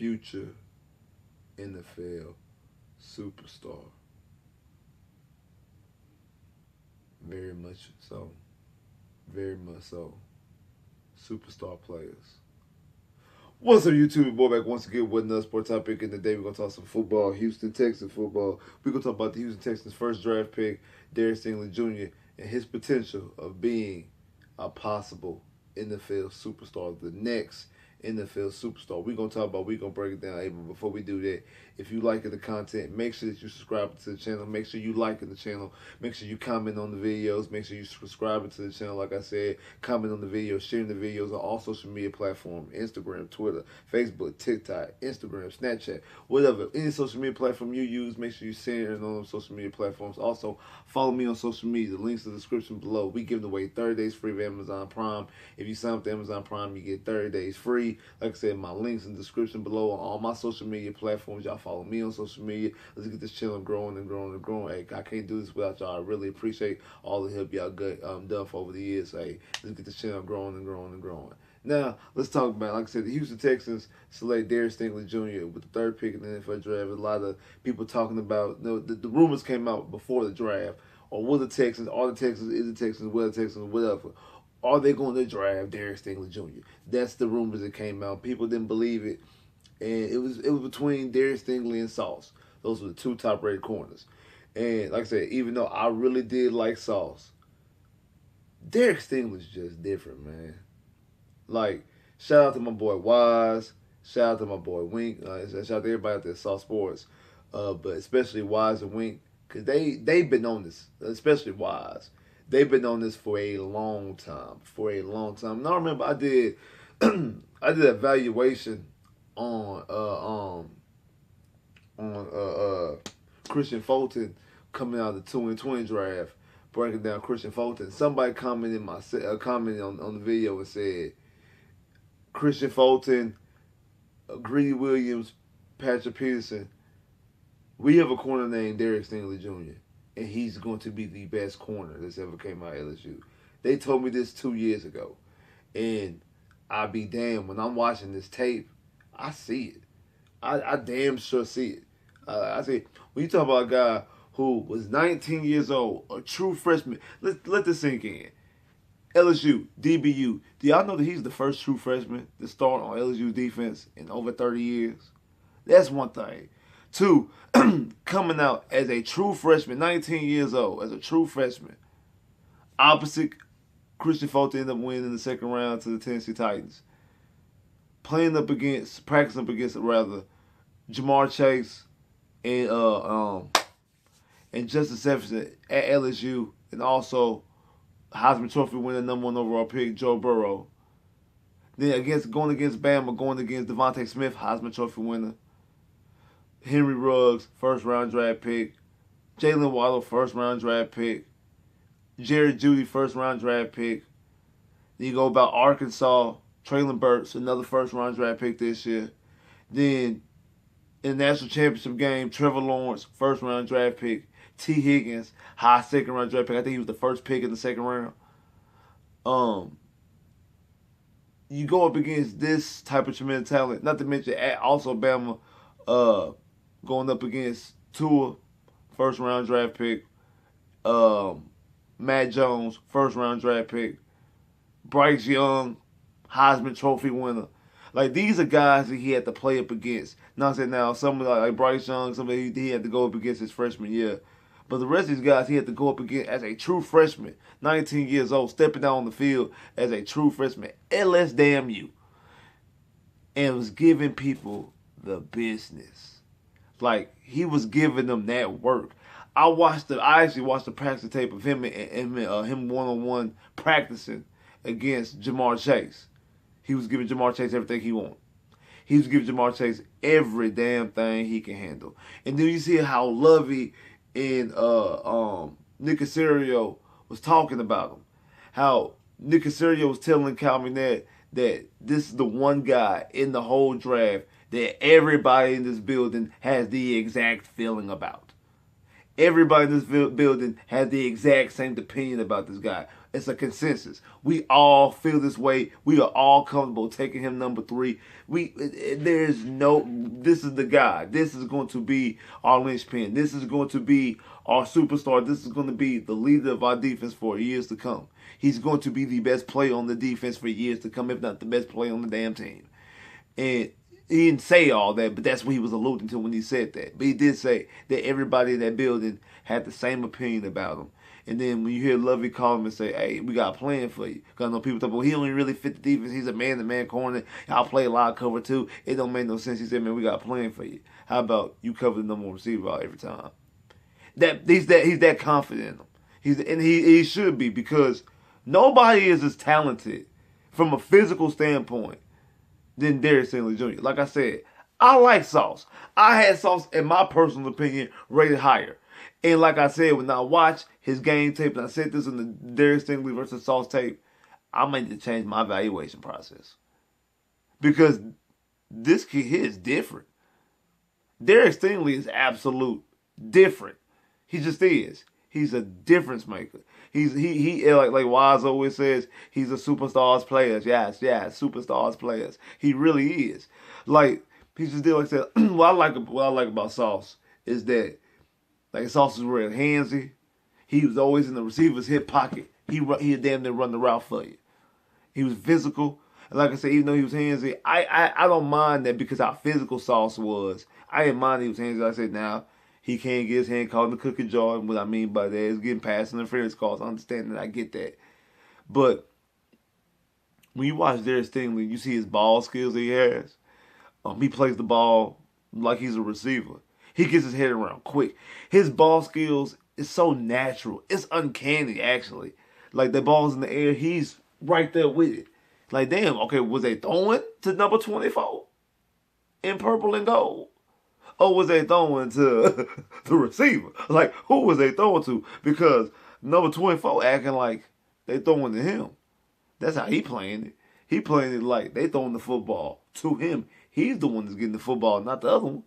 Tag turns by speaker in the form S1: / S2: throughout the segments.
S1: future NFL superstar. Very much so. Very much so. Superstar players. What's up, YouTube? Boy, back once again with another sport topic. In the day, we're going to talk some football, Houston Texans football. We're going to talk about the Houston Texans' first draft pick, Derek Stingley Jr., and his potential of being a possible NFL superstar, the next NFL superstar. We're going to talk about, we're going to break it down. Hey, but before we do that, if you like the content, make sure that you subscribe to the channel. Make sure you like the channel. Make sure you comment on the videos. Make sure you subscribe to the channel. Like I said, comment on the videos, sharing the videos on all social media platforms, Instagram, Twitter, Facebook, TikTok, Instagram, Snapchat, whatever. Any social media platform you use, make sure you share it on those social media platforms. Also, follow me on social media. The links in the description below. We giving away 30 days free of Amazon Prime. If you sign up to Amazon Prime, you get 30 days free. Like I said, my links in the description below on all my social media platforms. Y'all follow me on social media. Let's get this channel growing and growing and growing. Hey, I can't do this without y'all. I really appreciate all the help y'all got done for over the years. Hey, let's get this channel growing and growing and growing. Now, let's talk about, like I said, the Houston Texans select Derek Stingley Jr. with the third pick in the NFL draft. A lot of people talking about, you know, the rumors came out before the draft. Or will the Texans, are the Texans, is the Texans, will the Texans, whatever. Are they going to draft Derek Stingley Jr.? That's the rumors that came out. People didn't believe it. And it was between Derek Stingley and Sauce. Those were the two top-rated corners. And like I said, even though I really did like Sauce, Derek Stingley's just different, man. Like, shout out to my boy Wise. Shout out to my boy Wink. Shout out to everybody out there at Sauce Sports. But especially Wise and Wink. Because they've been on this, especially Wise. They've been on this for a long time. And I remember I did I did a evaluation on Christian Fulton coming out of the 2020 draft, breaking down Christian Fulton. Somebody commented on the video and said Christian Fulton, Greedy Williams, Patrick Peterson. We have a corner named Derek Stingley Jr., and he's going to be the best corner that's ever came out of LSU. They told me this 2 years ago, and I be damned, when I'm watching this tape, I see it. I damn sure see it. I see, when you talk about a guy who was 19 years old, a true freshman, let this sink in. LSU, DBU. Do y'all know that he's the first true freshman to start on LSU defense in over 30 years? That's one thing. Two, coming out as a true freshman, 19 years old, as a true freshman. Opposite Christian Fulton ended up winning in the second round to the Tennessee Titans. Practicing up against Jamar Chase and Justin Jefferson at LSU, and also Heisman Trophy winner, #1 overall pick, Joe Burrow. Then going against Bama, going against Devontae Smith, Heisman Trophy winner. Henry Ruggs, first-round draft pick. Jalen Waddle, first-round draft pick. Jerry Jeudy, first-round draft pick. Then you go about Arkansas, Traylon Burks, another first-round draft pick this year. Then in the national championship game, Trevor Lawrence, first-round draft pick. T. Higgins, high second-round draft pick. I think he was the first pick in the second round. You go up against this type of tremendous talent, not to mention also Bama, going up against Tua, first-round draft pick. Matt Jones, first-round draft pick. Bryce Young, Heisman Trophy winner. Like, these are guys that he had to play up against. Not saying now, somebody like Bryce Young, somebody he had to go up against his freshman year. But the rest of these guys he had to go up against as a true freshman, 19 years old, stepping down on the field as a true freshman, LSU, and was giving people the business. Like, he was giving them that work. I actually watched the practice tape of him and him one-on-one practicing against Jamar Chase. He was giving Jamar Chase everything he wanted. He was giving Jamar Chase every damn thing he can handle. And then you see how Lovey and Nick Caserio was talking about him. How Nick Caserio was telling Calvin that this is the one guy in the whole draft that everybody in this building has the exact feeling about. Everybody in this building has the exact same opinion about this guy. It's a consensus. We all feel this way. We are all comfortable taking him number 3. There's no. This is the guy. This is going to be our linchpin. This is going to be our superstar. This is going to be the leader of our defense for years to come. He's going to be the best player on the defense for years to come, if not the best player on the damn team. And he didn't say all that, but that's what he was alluding to when he said that. But he did say that everybody in that building had the same opinion about him. And then when you hear Lovey call him and say, hey, we got a plan for you. Because I know people talk about, well, he only really fit the defense. He's a man-to-man corner. I'll play a lot of cover too. It don't make no sense. He said, man, we got a plan for you. How about you cover the number one receiver out every time? He's that confident in him. He should be, because nobody is as talented from a physical standpoint than Derek Stingley Jr. Like I said, I like Sauce. I had Sauce, in my personal opinion, rated higher. And like I said, when I watch his game tape, and I said this in the Derek Stingley versus Sauce tape, I might need to change my evaluation process. Because this kid here is different. Derek Stingley is absolute different. He just is. He's a difference maker. He like Wise always says, he's a superstars players. Yes, superstars players. He really is. Like, he's just like I said, what I like about Sauce is that, like, Sauce is real handsy. He was always in the receiver's hip pocket. He damn near run the route for you. He was physical. And like I said, even though he was handsy, I don't mind that, because how physical Sauce was. I didn't mind he was handsy. Like I said, now, he can't get his hand caught in the cookie jar. And what I mean by that is getting pass interference calls. I understand that. I get that. But when you watch Derek Stingley, you see his ball skills that he has. He plays the ball like he's a receiver. He gets his head around quick. His ball skills is so natural. It's uncanny, actually. Like, the ball's in the air, he's right there with it. Like, damn, okay, was they throwing to number 24 in purple and gold? Or was they throwing to the receiver? Like, who was they throwing to? Because number 24 acting like they throwing to him. That's how he playing it. He playing it like they throwing the football to him. He's the one that's getting the football, not the other one.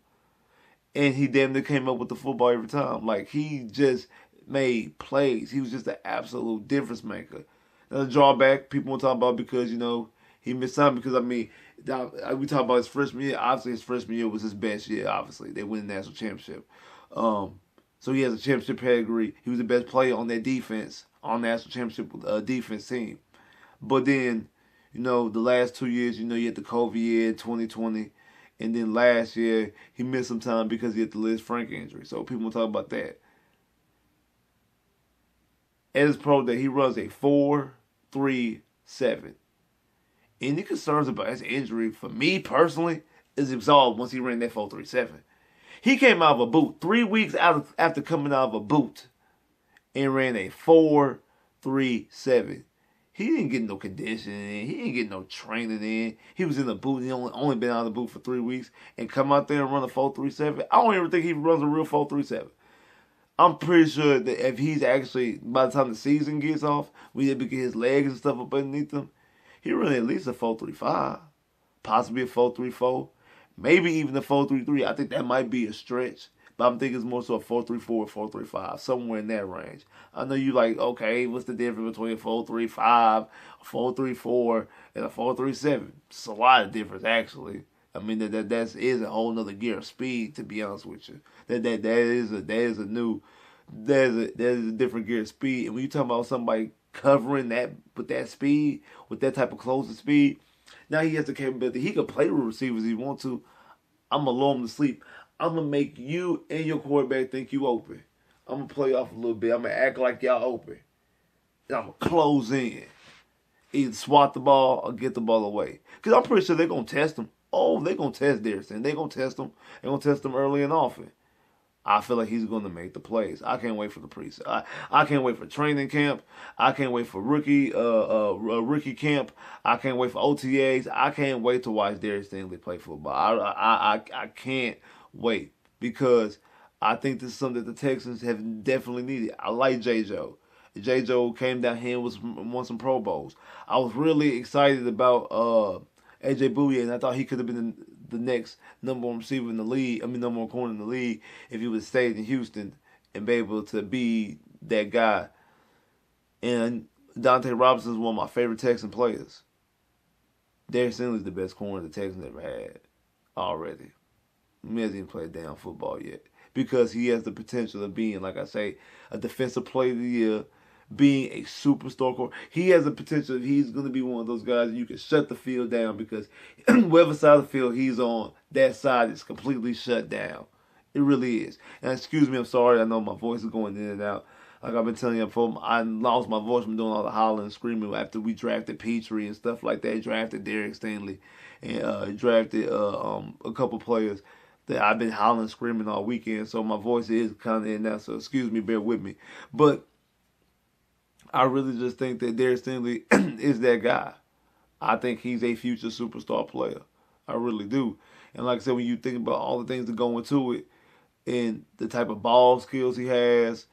S1: And he damn near came up with the football every time. Like, he just made plays. He was just an absolute difference maker. Now, the drawback, people want to talk about, because, you know, he missed time. Because, I mean, we talk about his freshman year. Obviously, his freshman year was his best year, obviously. They win the national championship. So he has a championship pedigree. He was the best player on that defense, on the national championship defense team. But then, you know, the last 2 years, you know, you had the COVID year, 2020. And then last year, he missed some time because he had the Liz Frank injury. So people will talk about that. At his pro day, he runs a 4.37. Any concerns about his injury, for me personally, is absolved once he ran that 4.37. He came out of a boot 3 weeks after coming out of a boot and ran a 4.37. He didn't get no conditioning in. He didn't get no training in. He was in the boot. He only been out of the boot for 3 weeks and come out there and run a 4.37. I don't even think he runs a real 4.37. I'm pretty sure that if he's actually, by the time the season gets off, we able to get his legs and stuff up underneath him, he run at least a 4.35, possibly a 4.34, maybe even a 4.33. I think that might be a stretch. But I'm thinking it's more so a 4.34 or 4.35, somewhere in that range. I know you like, okay, what's the difference between a 4.35, a 4.34, and a 4.37? It's a lot of difference, actually. I mean, that is a whole nother gear of speed, to be honest with you. That is a different gear of speed. And when you talk about somebody covering that with that speed, with that type of closing speed, now he has the capability. He can play with receivers if he wants to. I'm gonna lull him to sleep. I'm going to make you and your quarterback think you open. I'm going to play off a little bit. I'm going to act like y'all open. And I'm going to close in. Either swat the ball or get the ball away. Because I'm pretty sure they're going to test him. Oh, they're going to test Derek. They're going to test him. They're going to test him early and often. I feel like he's going to make the plays. I can't wait for the preseason. I can't wait for training camp. I can't wait for rookie camp. I can't wait for OTAs. I can't wait to watch Derek Stingley play football. I can't wait, because I think this is something that the Texans have definitely needed. I like J-Joe. J-Joe came down here and won some Pro Bowls. I was really excited about A.J. Bouye, and I thought he could have been the next number one receiver in the league. I mean, number one corner in the league, if he would have stayed in Houston and be able to be that guy. And Dante Robinson is one of my favorite Texan players. Derek Stingley is the best corner the Texans ever had already. He hasn't even played damn football yet because he has the potential of being, like I say, a defensive player of the year, being a superstar corner. He has the potential. He's going to be one of those guys that you can shut the field down because whatever side of the field he's on, that side is completely shut down. It really is. And excuse me, I'm sorry. I know my voice is going in and out. Like I've been telling you before, I lost my voice from doing all the hollering and screaming after we drafted Petrie and stuff like that. Drafted Derek Stingley and drafted a couple players that I've been hollering and screaming all weekend. So my voice is kind of in now. So excuse me, bear with me. But I really just think that Derek Stingley is that guy. I think he's a future superstar player. I really do. And like I said, when you think about all the things that go into it and the type of ball skills he has,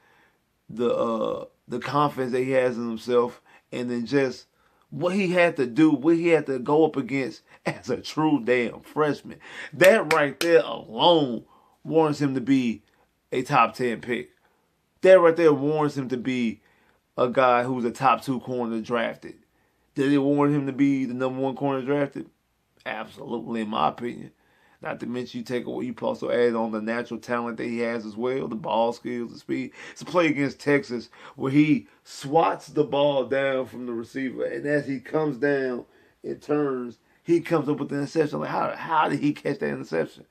S1: the confidence that he has in himself, and then just what he had to do, what he had to go up against as a true damn freshman. That right there alone warrants him to be a top 10 pick. That right there warrants him to be a guy who's a top 2 corner drafted. Did it warrant him to be the number 1 corner drafted? Absolutely, in my opinion. Not to mention you also add on the natural talent that he has as well, the ball skills, the speed. It's a play against Texas where he swats the ball down from the receiver, and as he comes down and turns, he comes up with the interception. Like how did he catch that interception?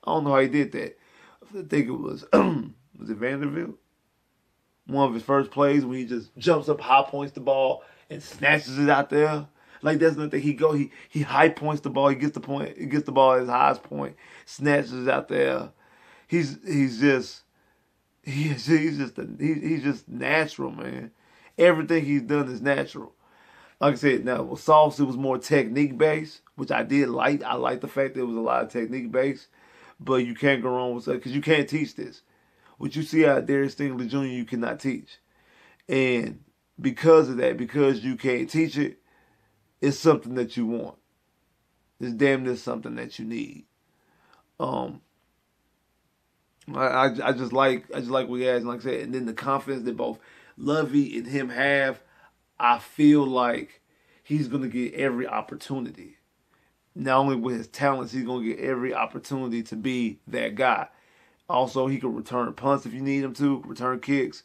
S1: I don't know how he did that. I think it was was it Vanderbilt? One of his first plays when he just jumps up, high points the ball, and snatches it out there. Like that's nothing. He high points the ball. He gets the point. He gets the ball at his highest point. Snatches it out there. He's just natural, man. Everything he's done is natural. Like I said, now with Sauce, it was more technique based, which I did like. I like the fact that it was a lot of technique based, but you can't go wrong with that because you can't teach this. What you see out of Derek Stingley Jr., you cannot teach, and because of that, because you can't teach it. It's something that you want. It's damn near something that you need. I just like what he has, and like I said, and then the confidence that both Lovey and him have, I feel like he's gonna get every opportunity. Not only with his talents, he's gonna get every opportunity to be that guy. Also, he can return punts if you need him to, return kicks.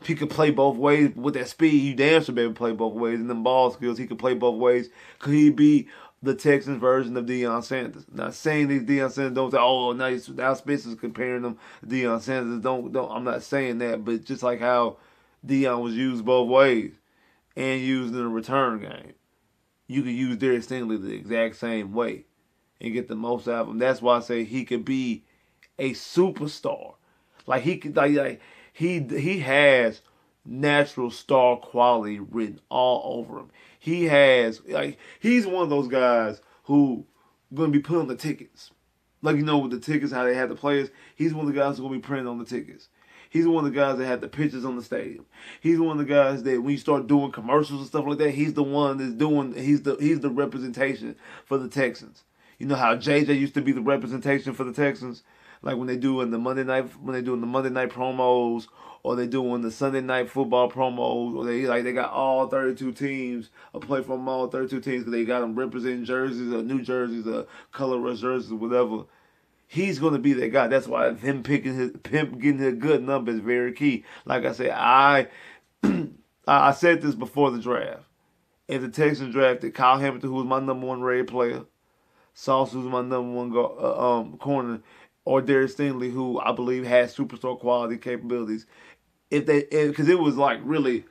S1: He could play both ways with that speed. He damn sure be able to play both ways. And them ball skills, he could play both ways. Could he be the Texans version of Deion Sanders? Not saying these Deion Sanders don't say, oh, now Spencer's comparing them to Deion Sanders. Don't. I'm not saying that, but just like how Deion was used both ways and used in the return game, you could use Derek Stingley the exact same way and get the most out of him. That's why I say he could be a superstar. Like he could like. He has natural star quality written all over him. He's one of those guys who going to be put on the tickets. Like, with the tickets, how they have the players, he's one of the guys who's going to be printed on the tickets. He's one of the guys that have the pictures on the stadium. He's one of the guys that when you start doing commercials and stuff like that, he's the one that's he's the representation for the Texans. You know how JJ used to be the representation for the Texans? Like when they do in the Monday night promos, or they doing the Sunday night football promos, or they got all 32 teams, or play from all 32 teams because they got them representing jerseys or new jerseys or color rush jerseys or whatever. He's gonna be that guy. That's why him getting a good number is very key. Like I said, I said this before the draft. If the Texans drafted Kyle Hamilton, who was my number 1 rated player, Sauce, who's my number 1 corner, or Derek Stingley, who I believe has superstar quality capabilities, because it was like really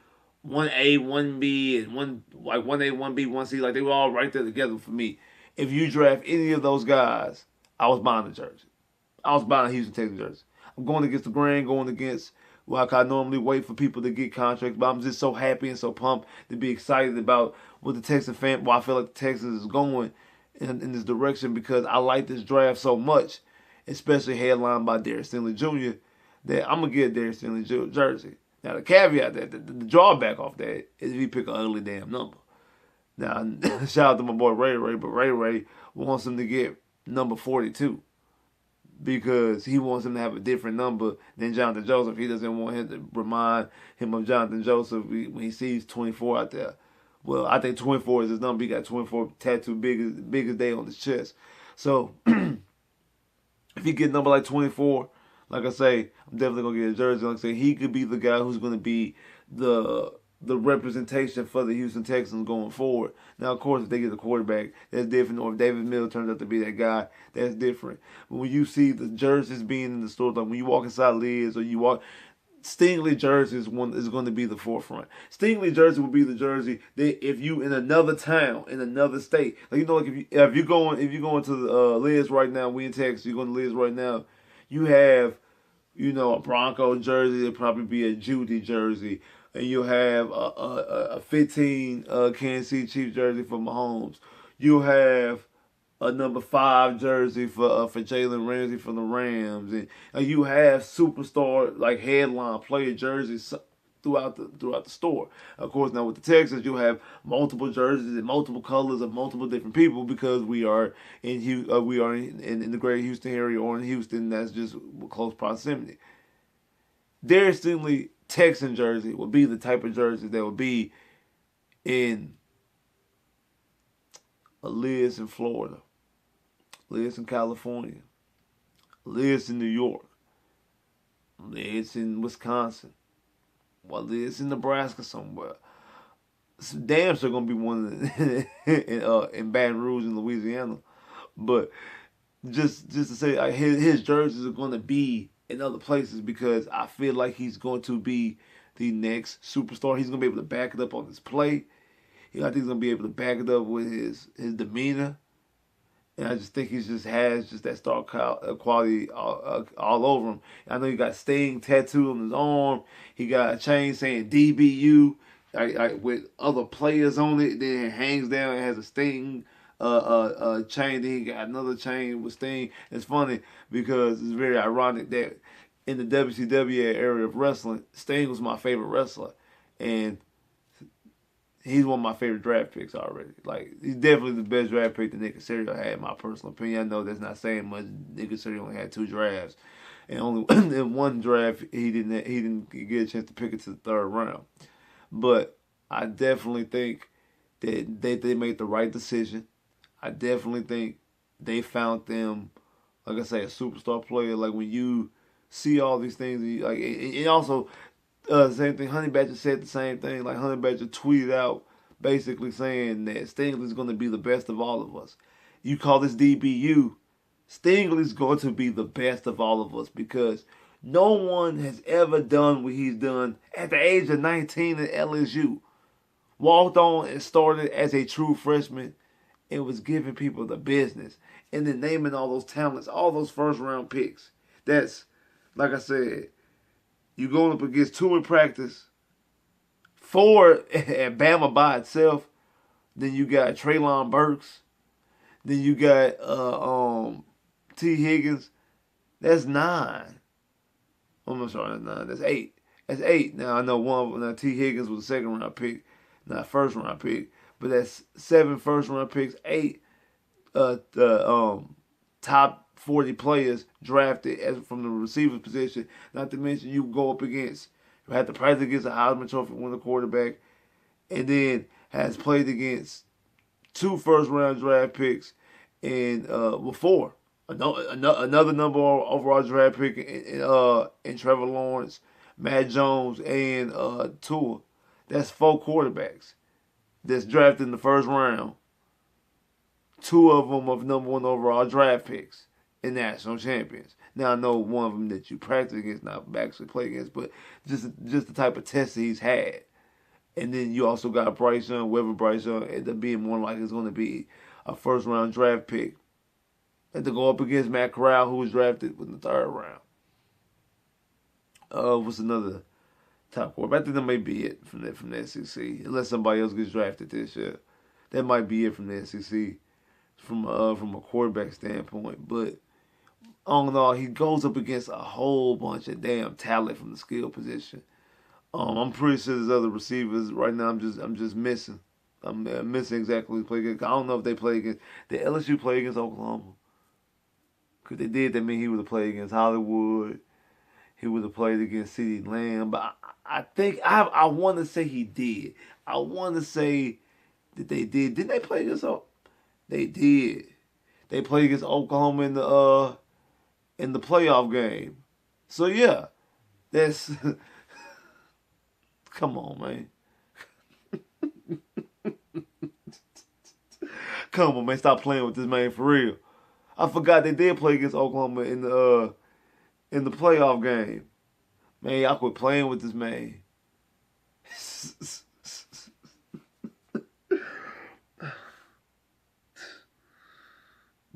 S1: 1A, 1B, and 1A, 1B, 1C, like they were all right there together for me. If you draft any of those guys, I was buying a jersey. I was buying a Houston Texans jersey. I'm going against the grain, going against like I normally wait for people to get contracts, but I'm just so happy and so pumped to be excited about what the Texan fan. Well, I feel like the Texans is going in this direction because I like this draft so much. Especially headlined by Derek Stingley Jr., that I'm going to get Derek Stingley jersey. Now, the caveat, the drawback off that is if he pick an ugly damn number. Now, shout out to my boy Ray, but Ray wants him to get number 42. because he wants him to have a different number than Jonathan Joseph. He doesn't want him to remind him of Jonathan Joseph when he sees 24 out there. Well, I think 24 is his number. He got 24 tattooed big as day on his chest. So if he get a number like 24, like I say, I'm definitely gonna get a jersey. Like I say, he could be the guy who's gonna be the representation for the Houston Texans going forward. Now, of course, if they get a quarterback, that's different. Or if David Miller turns out to be that guy, that's different. But when you see the jerseys being in the store, like when you walk inside Liz or you walk, Stingley jersey is going to be the forefront. Stingley jersey will be the jersey that if you in another town, in another state, like like if you going to Liz right now, we in Texas, you're going to Liz right now, you have a Bronco jersey, it'll probably be a Judy jersey, and you'll have a 15 Kansas City Chiefs jersey for Mahomes. You'll have a number 5 jersey for Jalen Ramsey for the Rams, and you have superstar like headline player jerseys throughout the store. Of course, now with the Texans, you'll have multiple jerseys and multiple colors of multiple different people because we are in the greater Houston area or in Houston. That's just close proximity. Derek Stingley Texan jersey will be the type of jersey that will be in a Liz in Florida, Liz in California, Liz in New York, Liz in Wisconsin, or Liz in Nebraska somewhere. It's damn sure gonna be one in Baton Rouge in Louisiana, but just to say his jerseys are gonna be in other places because I feel like he's going to be the next superstar. He's gonna be able to back it up on his play. I think he's gonna be able to back it up with his demeanor, and I just think he just has that star quality all over him. I know he got Sting tattooed on his arm. He got a chain saying DBU, with other players on it. Then it hangs down and has a Sting chain. Then he got another chain with Sting. It's funny because it's very ironic that in the WCW area of wrestling, Sting was my favorite wrestler, and he's one of my favorite draft picks already. Like, he's definitely the best draft pick that Nick Casario had, in my personal opinion. I know that's not saying much. Nick Casario only had 2 drafts, and only in one draft he didn't get a chance to pick it to the 3rd round. But I definitely think that they made the right decision. I definitely think they found them, like I say, a superstar player. Like when you see all these things, and also. Same thing. Honey Badger said the same thing. Like Honey Badger tweeted out basically saying that Stingley's going to be the best of all of us. You call this DBU, Stingley's going to be the best of all of us because no one has ever done what he's done at the age of 19 at LSU. Walked on and started as a true freshman and was giving people the business. And then naming all those talents, all those first-round picks. That's, like I said, you going up against 2 in practice, 4 at Bama by itself. Then you got Treylon Burks. Then you got T. Higgins. That's 9. I'm sorry, that's 9. That's 8. That's 8. Now I know one of them. Now T. Higgins was a 2nd round pick, not 1st round pick. But that's 7 1st round picks, 8 the top 40 players drafted from the receiver position. Not to mention you go up against, you have to practice against a Heisman Trophy winner quarterback, and then has played against 2 1st round draft picks and 4. Another number overall draft pick in Trevor Lawrence, Matt Jones, and Tua. That's 4 quarterbacks that's drafted in the 1st round. 2 of them of number 1 overall draft picks and national champions. Now I know one of them that you practice against, not actually play against, but just the type of test that he's had. And then you also got Bryce Young, whether Bryce Young ended up being more like it's going to be a 1st round draft pick, and to go up against Matt Corral, who was drafted in the 3rd round. What's another top quarterback? I think that may be it from the SEC, unless somebody else gets drafted this year. That might be it from the SEC from a quarterback standpoint, but all in all, he goes up against a whole bunch of damn talent from the skill position. I'm pretty sure there's other receivers right now. I'm just missing. I'm missing exactly who play against. I don't know if they play against. Did LSU play against Oklahoma? Because they did, that mean he would have played against Hollywood. He would have played against CeeDee Lamb. But I think, I want to say he did. I want to say that they did. Didn't they play against They did. They played against Oklahoma in the playoff game. So, yeah. That's... Come on, man. Come on, man. Stop playing with this man for real. I forgot they did play against Oklahoma in the playoff game. Man, y'all quit playing with this man.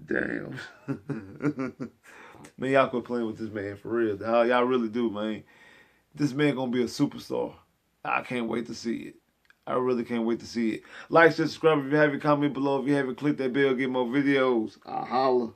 S1: Damn. Man, y'all quit playing with this man for real. Y'all really do, man. This man gonna be a superstar. I can't wait to see it. I really can't wait to see it. Like, subscribe if you haven't, comment below if you haven't, click that bell, get more videos. I'll holla.